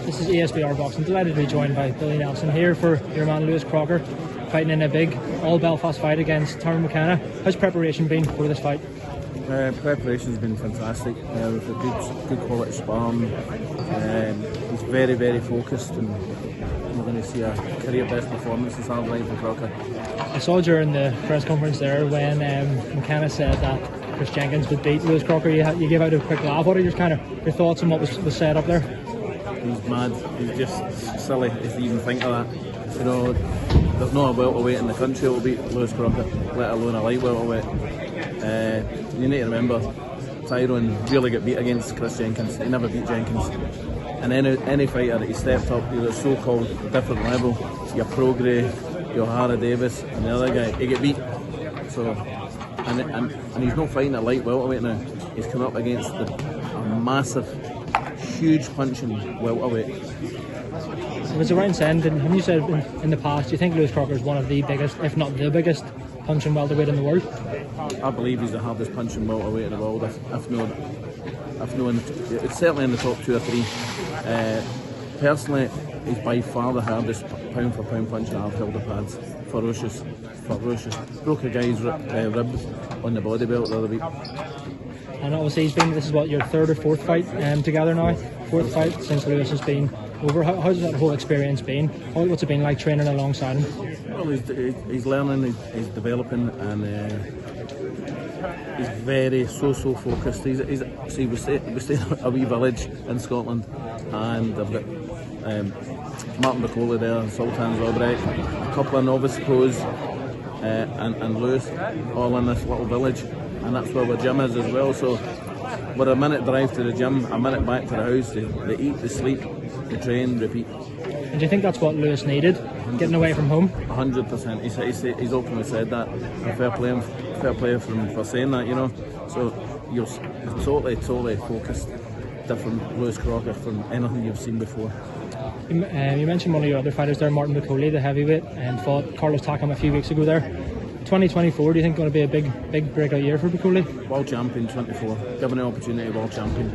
This is ASBR Boxing. Delighted to be joined by Billy Nelson here for your man Lewis Crocker, fighting in a big all-Belfast fight against Terry McKenna. How's preparation been for this fight? Preparation's been fantastic. With a good quality sparring. He's very, very focused, and we're going to see a career best performance this afternoon for Crocker. I saw during the press conference there when McKenna said that Chris Jenkins would beat Lewis Crocker. You gave out a quick laugh. What are your thoughts on what was said up there? He's mad. He's just silly if you even think of that. You know, there's no welterweight in the country that will beat Lewis Crocker, let alone a light welterweight. You need to remember, Tyrone really got beat against Chris Jenkins. He never beat Jenkins. And any fighter that he stepped up to the so-called different level, your Progre, your Harry Davis, and the other guy, he get beat. So, and he's not fighting a light welterweight now. He's come up against a massive, huge punching welterweight. It was around saying, and you said in the past, do you think Lewis Crocker is one of the biggest, if not the biggest, punching welterweight in the world? I believe he's the hardest punching welterweight in the world. If no, it's certainly in the top 2 or 3. Personally, he's by far the hardest pound for pound puncher I've held the pads. Ferocious. Broke a guy's ribs on the body belt the other week. And obviously this is what, your 3rd or 4th fight together now? 4th fight since Lewis has been over. How's that whole experience been? What's it been like training alongside him? Well, he's learning, he's developing, and he's very so focused. We stay in a wee village in Scotland, and I've got Martin Bakole there, Sultan's Albrecht, a couple of novice pros, and Lewis, all in this little village, and that's where the gym is as well. So we're a minute drive to the gym, a minute back to the house. They eat, they sleep, they train, repeat. And do you think that's what Lewis needed, getting away from home? 100%. He's openly said that. And fair play for saying that, you know. So you're totally focused, different Lewis Crocker from anything you've seen before. You mentioned one of your other fighters there, Martin Bakole, the heavyweight, and fought Carlos Takam a few weeks ago there. 2024, do you think going to be a big breakout year for Bakole? World champion, 24. Given the opportunity, world champion.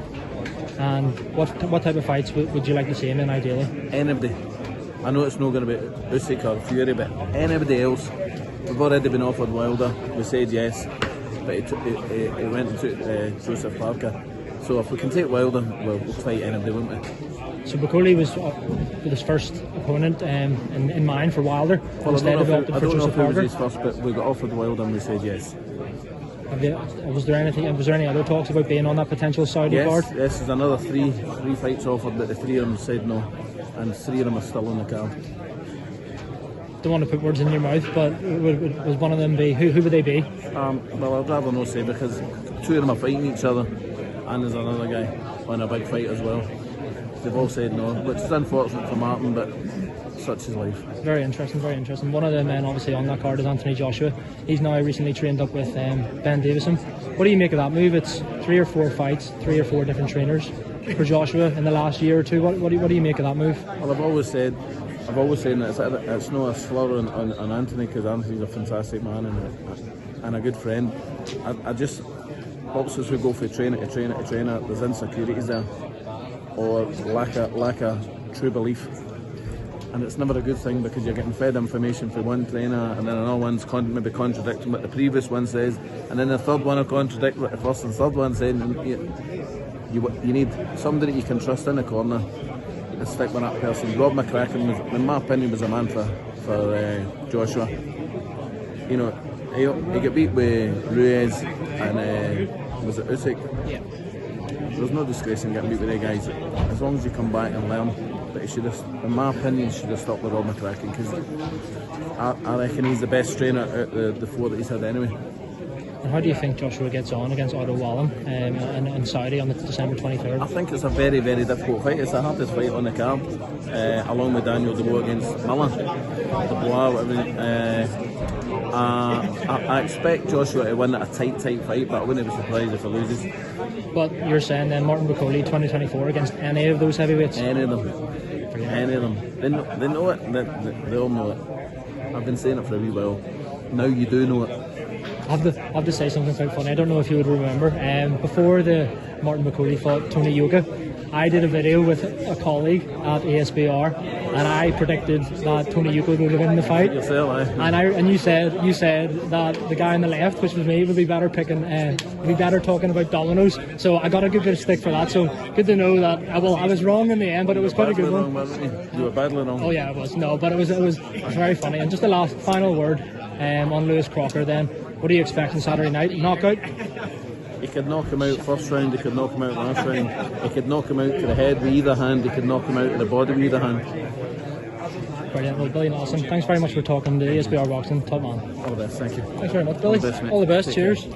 And what type of fights would you like to see him in ideally? Anybody. I know it's not going to be Usyk or Fury, but anybody else. We've already been offered Wilder. We said yes, but he went and took Joseph Parker. So if we can take Wilder, we'll fight anybody, won't we? So Bakole was with his first opponent in mind for Wilder. Well, I don't know if it was Parker. his first, but we got offered Wilder and we said yes. Was there any other talks about being on that potential Saudi card? Yes, there's another three fights offered, but the 3 of them said no, and 3 of them are still on the card. Don't want to put words in your mouth, but was one of them be? Who would they be? Well, I'd rather not say, because 2 of them are fighting each other, and there's another guy on a big fight as well. They've all said no, which is unfortunate for Martin, but such is life. Very interesting. One of the men obviously on that card is Anthony Joshua. He's now recently trained up with Ben Davison. What do you make of that move? It's 3 or 4 fights, 3 or 4 different trainers for Joshua in the last year or 2. What do you make of that move? Well, I've always said that it's not a slur on Anthony, because Anthony's a fantastic man and a good friend. I just, boxers who go from trainer to trainer, there's insecurities there, or lack of true belief. And it's never a good thing, because you're getting fed information from one trainer, and then another one's maybe contradicting what the previous one says, and then the third one will contradict what the first and third one said. You need somebody that you can trust in the corner and stick with that person. Rob McCracken, in my opinion, was a man for Joshua. You know, he got beat with Ruiz and was it Usyk? Yeah. There's no disgrace in getting beat with the guys, as long as you come back and learn. But he should have, in my opinion, should have stopped with Rob McCracken, because I reckon he's the best trainer out of the 4 that he's had anyway. And how do you think Joshua gets on against Otto Wallin in Saudi on the December 23rd? I think it's a very, very difficult fight. It's the hardest fight on the card, along with Daniel Dubois against Miller. Dubois, whatever. I expect Joshua to win a tight fight, but I wouldn't be surprised if he loses. But you're saying then Martin Bakole 2024 against any of those heavyweights? Any of them. They know it. They all know it. I've been saying it for a wee while. Now you do know it. I have to say something quite funny. I don't know if you would remember. Before the Martin Bakole fought Tony Yoka, I did a video with a colleague at ASBR, and I predicted that Tony Euclid would have won the fight. And you said that the guy on the left, which was me, would be better talking about dominoes. So I got a good bit of stick for that. So good to know that. I was wrong in the end, but it was quite a good one. You were battling on. Oh yeah, it was. No, but it was very funny. And just the last final word on Lewis Crocker. Then, what do you expect on Saturday night? Knockout? He could knock him out first round, he could knock him out last round, he could knock him out to the head with either hand, he could knock him out to the body with either hand. Brilliant, well, Billy Nelson, thanks very much for talking to ASBR Boxing, top man. All the best, thank you. Thanks very much, Billy. All the best, cheers.